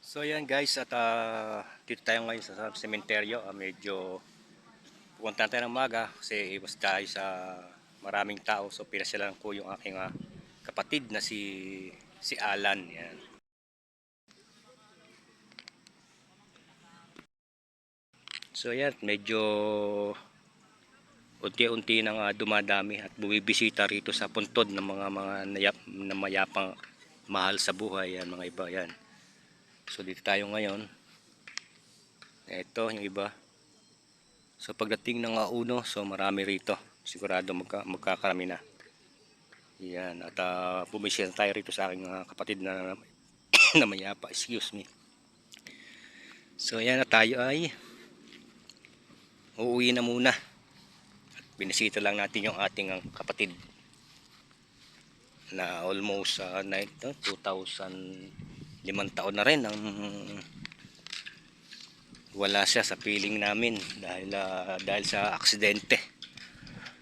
So yan guys, at dito tayo ngayon sa sementeryo. Medyo pupunta tayo ng maga kasi iwas tayo sa maraming tao. So pinasyalan ko yung aking kapatid na si Alan. Yan. So yan, medyo unti-unti nang dumadami at bumibisita rito sa puntod ng na mayapang mahal sa buhay. Yan, mga iba yan. So dito tayo ngayon. Ito yung iba. So pagdating ng uno, so marami rito. Sigurado magkakarami na. Yan, at bumisita tayo rito sa aking kapatid na na mayapa, excuse me. So yan, at tayo ay uuwi na muna. At binisita lang natin yung ating kapatid na almost 2005 taon na rin ang wala siya sa piling namin dahil sa aksidente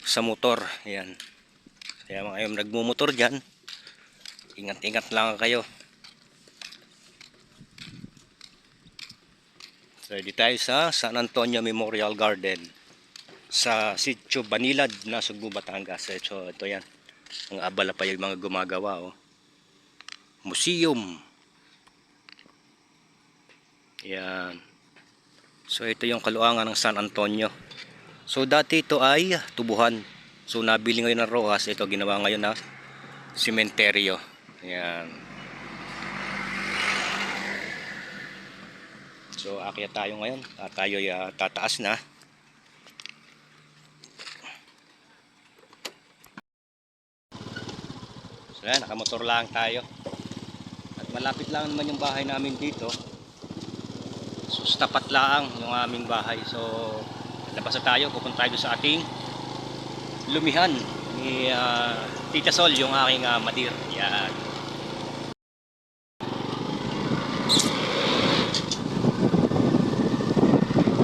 sa motor. Yan. Kaya mga kayong nagmumotor dyan, ingat-ingat lang kayo. So dito tayo sa San Antonio Memorial Garden sa Sitio Banilad, Nasugbu, Batangas. So ito yan, ang abala pa yung mga gumagawa. Museum. Yan. So ito yung kaluangan ng San Antonio. So dati ito ay tubuhan. So nabili ngayon ng Rojas, ito ginawa ngayon na sementeryo. Yan. So akyat tayo ngayon. Tayo ay tataas na. So yan, nakamotor lang tayo. At malapit lang naman yung bahay namin dito. So tapat lang yung aming bahay. So labas na tayo, pupunta tayo sa ating lumihan ni Tita Sol, yung aking madir. Yan.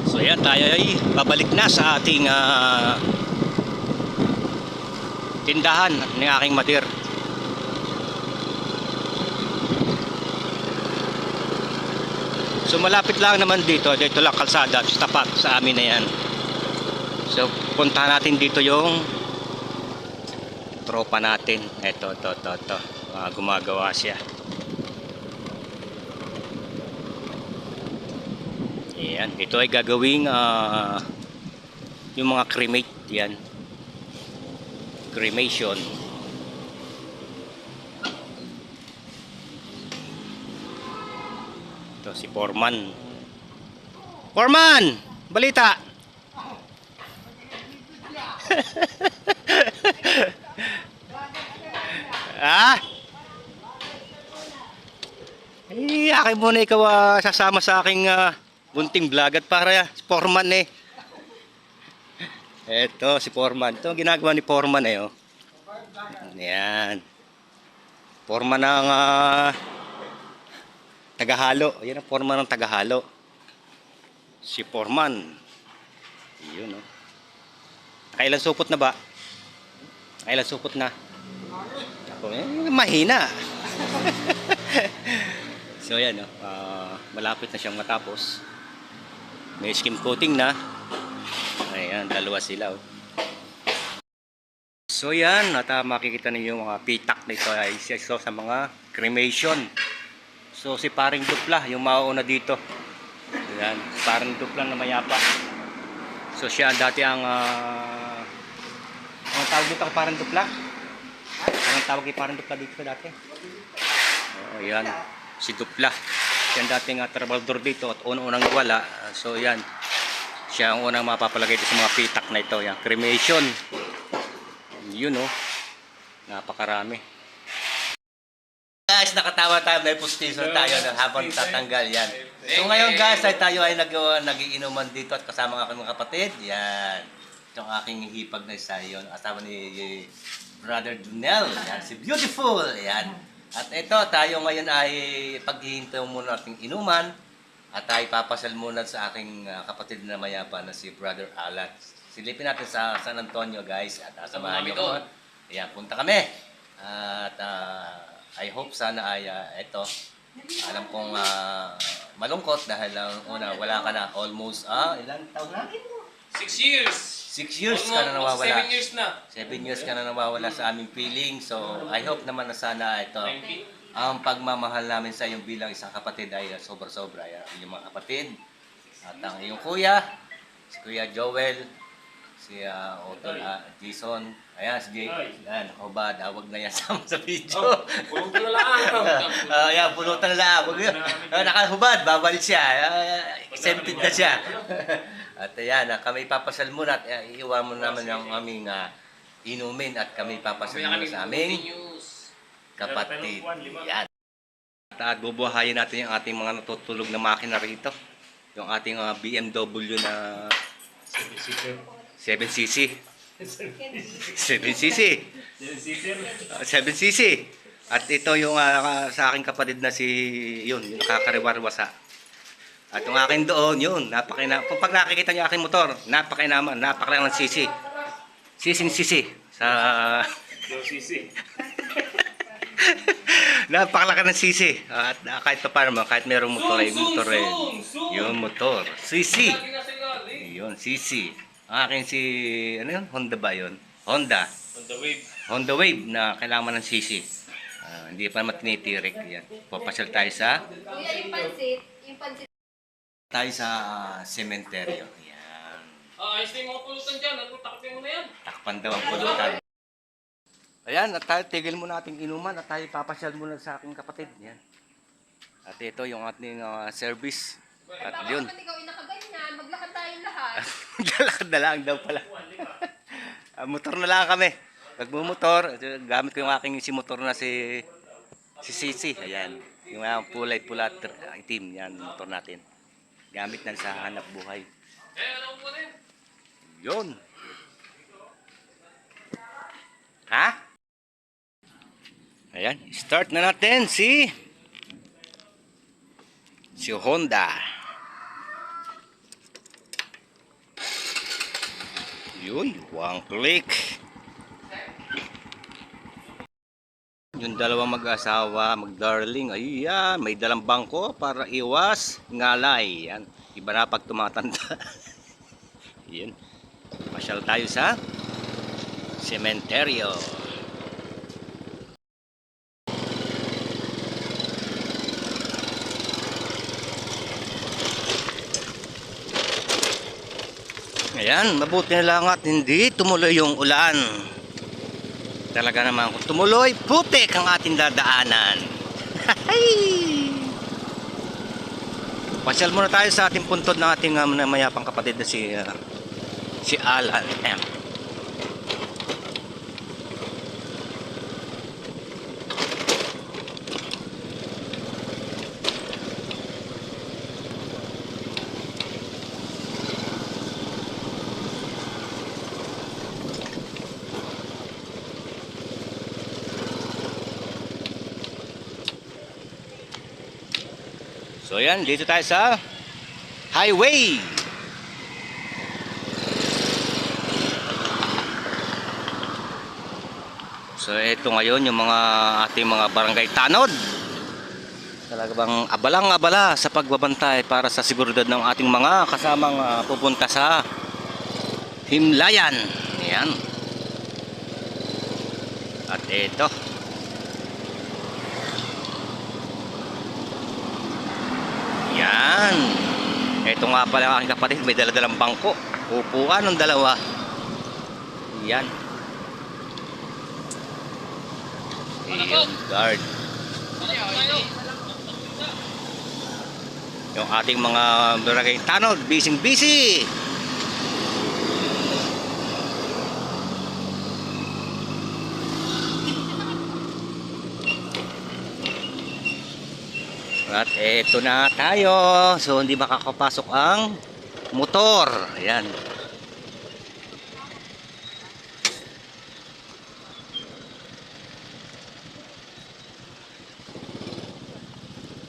So yan, tayo ay babalik na sa ating tindahan ni aking madir. So malapit lang naman dito lang kalsada, tapat sa amin na yan. So puntahan natin dito yung tropa natin. Ito. Gumagawa siya. Yan, ito ay gagawing yung mga cremate yan. Cremation. Ito si Foreman. Foreman! Balita! Ah? Akin muna ikaw sasama sa aking bunting vlog at para si Foreman eh. Ito si Foreman. Ito ang ginagawa ni Foreman eh. Oh. Yan. Foreman ng tagahalo. Yan ang Foreman ng tagahalo. Si Foreman. Yun oh. Kailan supot na ba? Kailan supot na? Ako, mahina. So yan, malapit na siyang matapos. May skim coating na. Ayan, dalawa sila. So yan, at makikita niyo yung mga pitak nito ay isa sa mga cremation. So si Paring Dupla, yung mauuna dito. Ayan, Paring Dupla na mayapa. So siya dati ang anong tawag dito kay Paring Dupla? Anong tawag kay Paring Dupla dito dati? Ayan, si Dupla. Siya dating trabador dito at unang wala. So yan, siya ang unang mapapalagay dito sa mga pitak na ito. Yan, cremation. Yun oh, napakarami. Guys, nakatawa tayo, may pustiso tayo habang tatanggal yan. So ngayon guys, tayo ay nagiinuman dito at kasama ng aking mga kapatid. Yan, itong aking hipag na isa yun, asawa ni Brother Dunel. Yan, si Beautiful. Yan. At ito, tayo ngayon ay paghihintay muna nating inuman at tayo papasal muna sa aking kapatid na mayapa na si Brother Alan. Silipin natin sa San Antonio guys at samahan nyo ko. Ayan, punta kami. At I hope sana ay ito Alam kong malungkot dahil una, wala ka na almost, ilan taon na? 6 years. 6 years ka na Almost nawawala. 7 years na. 7 years ka na nawawala sa aming feeling. So, I hope naman na sana ito, ang pagmamahal namin sa iyong bilang isang kapatid ay sobra-sobra. Yan, yung mga kapatid. At ang iyong kuya, si Kuya Joel, si Otol Jason. Ayan, si Jay. Ayan, hubad. Huwag na yan sama sa video. Pulong ko na lang. Ayan, pulutan na lang. Nakahubad, babalik siya. Exempted na siya. At ayan, kami papasal muna at iiwan mo naman ang aming inumin at kami papasal muna sa aming kapatid. Yan. At bubuhayin natin yung ating mga natutulog na makina rito. Yung ating BMW na 7cc. 7cc. 7cc. At ito yung sa aking kapatid na yung nakakariwarwasa. At yung akin doon, yun, kung pag nakikita niyo aking motor, napakinaman, napakalang ng sisi. Sisi sa Sisi. napakalaki ng sisi. At kahit pa paano, kahit merong motor, yung motor, sisi. Yun, sisi. Ang akin ano yun? Honda ba yun? Honda. On the wave. Honda Wave na kailangan ng sisi. Hindi pa naman tinitirik. Yan. Papasyal tayo sa Kuya, yung pansit tayo sa sementeryo. Yan. Ayos na yung mga pulutan dyan. Takpin mo na yan. Takpan daw ang pulutan. Ayan, at tayo tigil muna ating inuman at tayo papasyal muna sa aking kapatid. Yan. At ito yung ating service. At yun. Bakit ikaw inakaganyan? Maglakad tayong lahat. Lalakad na lang daw pala. Motor na lang kami. Pagmumotor, gamit ko yung aking motor na si Sisi. Ayan. Yung pula itim. Yan, motor natin. Gamit na sa hanap buhay. Ano mo na yun? Yun. Ha? Ayan, start na natin si Honda. Yun, one click. Yung dalawang mag-asawa, mag-darling, ayan, may dalang bangko para iwas ngalay. Yan, iba na pag tumatanda. Yan, pasyal tayo sa sementeryo. Ayan, mabuti na lang at hindi tumuloy yung ulan. Talaga naman kung tumuloy, putik ang ating dadaanan. Pasyal muna tayo sa ating puntod ng ating mayapang kapatid na si Alan M. So yan, dito tayo sa highway. So ito ngayon yung mga ating mga barangay tanod. Talaga bang abalang-abala sa pagbabantay para sa seguridad ng ating mga kasamang pupunta sa Himlayan. Yan. At ito. Yan. Ito nga pala ang aking kapatid, may daladalang bangko. Upuan ng dalawa. Yan. Yung guard. Yung ating mga barangay tanod, busy. At eto na tayo. So hindi makakapasok ang motor. Ayan.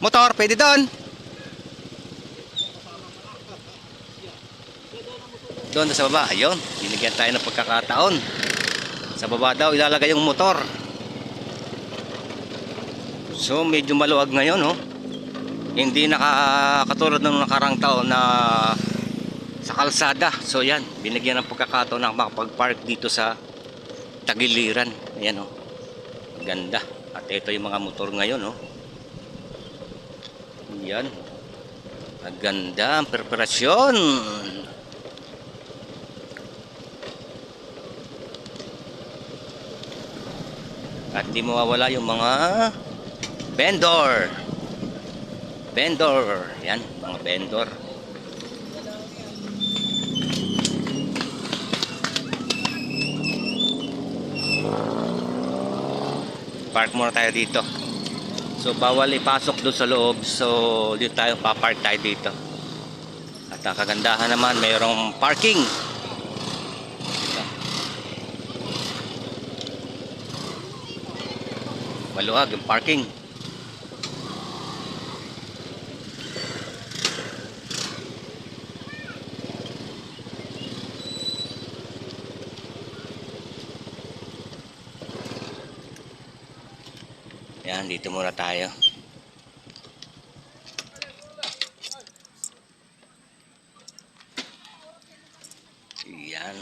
Motor, pwede doon. Doon sa baba. Ayun. Binigyan tayo ng pagkakataon. Sa baba daw ilalagay yung motor. So medyo maluwag ngayon, oh. Hindi nakakatulad ng nakarang taon na sa kalsada. So yan, binigyan ng pagkakataon na makapag-park dito sa tagiliran. Ayan, oh. Ganda. At ito yung mga motor ngayon, oh. Yan. Ang ganda ang preparasyon. At di mawawala yung mga vendor. Vendor. Yan, mga vendor. Park muna tayo dito. So bawal ipasok doon sa loob. So dito tayo papark tayo dito. At ang kagandahan naman mayroong parking. Maluwag yung parking. Yan, dito muna tayo. Yan.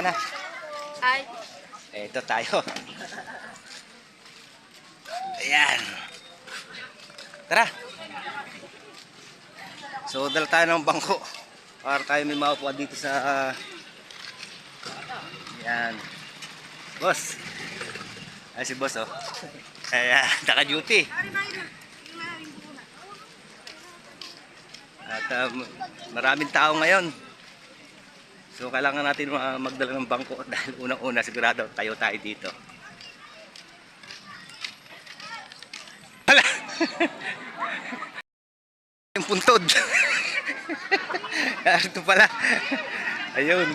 Hana. Ay, Ito tayo. Ayan. Tara. So, dala tayo ng bangko. Para tayo may maupuan dito sa... Ayan. Boss. Ay, si boss, oh. Ayan, naka-duty. At maraming tao ngayon. So, kailangan natin magdala ng bangko dahil unang-una sigurado tayo dito. Hala! Yung puntod. Ito pala. Ayun.